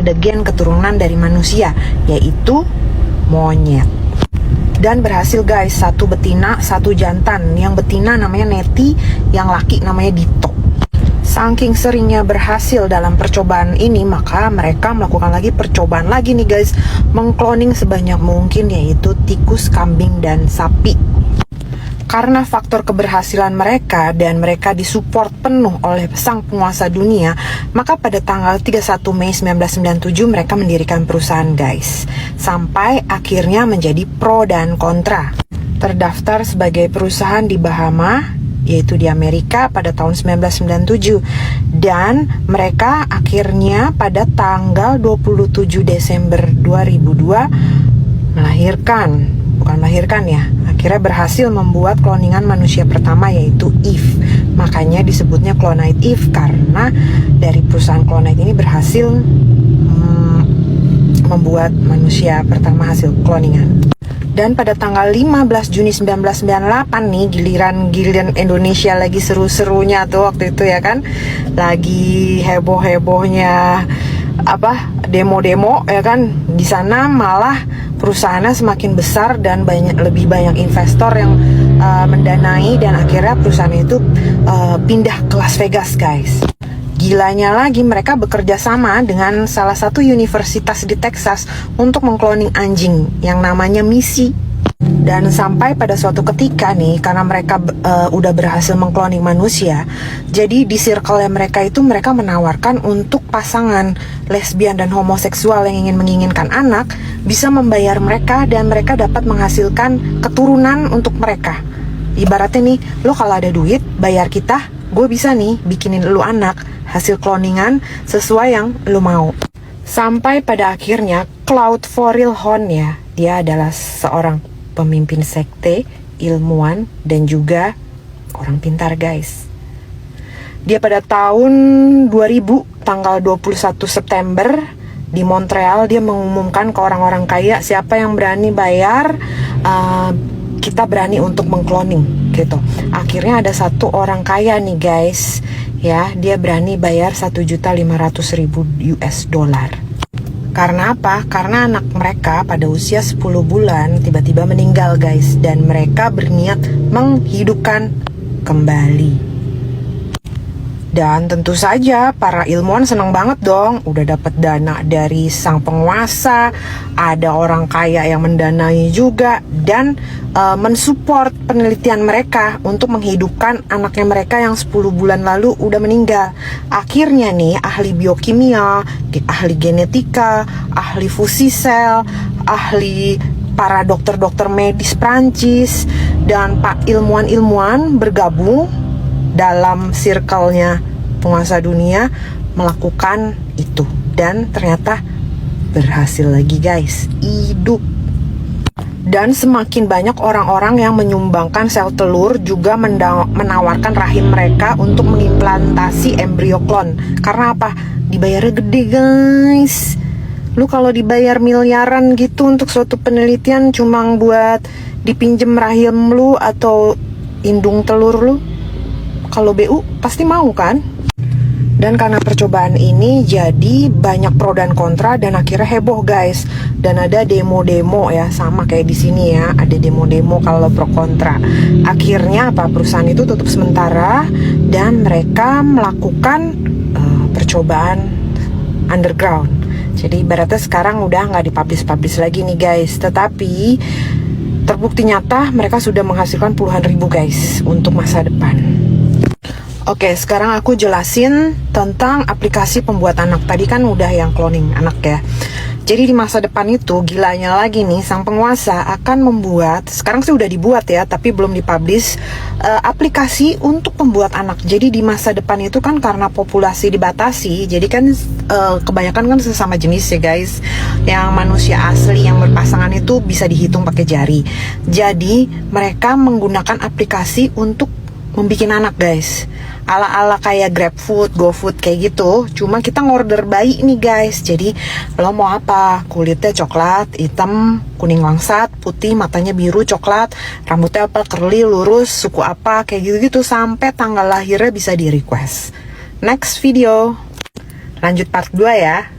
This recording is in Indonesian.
ada gen keturunan dari manusia, yaitu monyet. Dan berhasil guys, satu betina, satu jantan. Yang betina namanya Neti, yang laki namanya Dito. Saking seringnya berhasil dalam percobaan ini, maka mereka melakukan lagi percobaan lagi nih guys, mengkloning sebanyak mungkin, yaitu tikus, kambing, dan sapi. Karena faktor keberhasilan mereka dan mereka disupport penuh oleh sang penguasa dunia, maka pada tanggal 31 Mei 1997 mereka mendirikan perusahaan guys. Sampai akhirnya menjadi pro dan kontra. Terdaftar sebagai perusahaan di Bahama, yaitu di Amerika pada tahun 1997. Dan mereka akhirnya pada tanggal 27 Desember 2002 akhirnya berhasil membuat kloningan manusia pertama, yaitu Eve. Makanya disebutnya Clonite Eve, karena dari perusahaan Clonite ini berhasil membuat manusia pertama hasil kloningan. Dan pada tanggal 15 Juni 1998 nih, giliran Indonesia lagi seru-serunya tuh waktu itu ya kan, lagi heboh-hebohnya demo-demo ya kan. Di sana malah perusahaannya semakin besar dan lebih banyak investor yang mendanai, dan akhirnya perusahaan itu pindah ke Las Vegas guys. Gilanya lagi, mereka bekerja sama dengan salah satu universitas di Texas untuk mengkloning anjing yang namanya Missy. Dan sampai pada suatu ketika nih, karena mereka udah berhasil mengkloning manusia, jadi di circle mereka itu mereka menawarkan untuk pasangan lesbian dan homoseksual yang menginginkan anak bisa membayar mereka, dan mereka dapat menghasilkan keturunan untuk mereka. Ibaratnya nih, lo kalau ada duit bayar kita, gue bisa nih bikinin lo anak hasil kloningan sesuai yang lo mau. Sampai pada akhirnya Claude Vorilhon ya, dia adalah seorang pemimpin sekte, ilmuwan, dan juga orang pintar guys. Dia pada tahun 2000 tanggal 21 September di Montreal, dia mengumumkan ke orang-orang kaya, siapa yang berani bayar, kita berani untuk mengkloning gitu. Akhirnya ada satu orang kaya nih guys, ya, dia berani bayar 1.500.000 US dollar. Karena apa? Karena anak mereka pada usia 10 bulan tiba-tiba meninggal guys, dan mereka berniat menghidupkan kembali. Dan tentu saja para ilmuwan senang banget dong, udah dapat dana dari sang penguasa, ada orang kaya yang mendanai juga, dan mensupport penelitian mereka untuk menghidupkan anaknya mereka yang 10 bulan lalu udah meninggal. Akhirnya nih, ahli biokimia, ahli genetika, ahli fusi sel, ahli para dokter-dokter medis Prancis, dan pak ilmuwan-ilmuwan bergabung dalam circle-nya penguasa dunia melakukan itu, dan ternyata berhasil lagi guys, hidup. Dan semakin banyak orang-orang yang menyumbangkan sel telur, juga menawarkan rahim mereka untuk mengimplantasi embrio klon. Karena apa? Dibayarnya gede guys. Lu kalau dibayar miliaran gitu untuk suatu penelitian cuma buat dipinjem rahim lu atau indung telur lu, kalau BU pasti mau kan? Dan karena percobaan ini jadi banyak pro dan kontra, dan akhirnya heboh guys. Dan ada demo-demo ya, sama kayak di sini ya, ada demo-demo kalau pro kontra. Akhirnya apa? Perusahaan itu tutup sementara dan mereka melakukan percobaan underground. Jadi ibaratnya sekarang udah nggak dipublish lagi nih guys. Tetapi terbukti nyata mereka sudah menghasilkan puluhan ribu guys untuk masa depan. Oke, sekarang aku jelasin tentang aplikasi pembuat anak. Tadi kan udah yang cloning anak ya. Jadi di masa depan itu, gilanya lagi nih, sang penguasa akan membuat, sekarang sih udah dibuat ya, tapi belum dipublish, aplikasi untuk pembuat anak. Jadi di masa depan itu kan karena populasi dibatasi, jadi kan kebanyakan kan sesama jenis ya guys. Yang manusia asli yang berpasangan itu bisa dihitung pakai jari. Jadi mereka menggunakan aplikasi untuk membikin anak guys, ala-ala kayak GrabFood, GoFood kayak gitu. Cuma kita ngorder bayi nih guys. Jadi lo mau apa? Kulitnya coklat, hitam, kuning langsat, putih, matanya biru, coklat, rambutnya apa, curly, lurus, suku apa, kayak gitu-gitu, sampai tanggal lahirnya bisa di request. Next video, lanjut part 2 ya.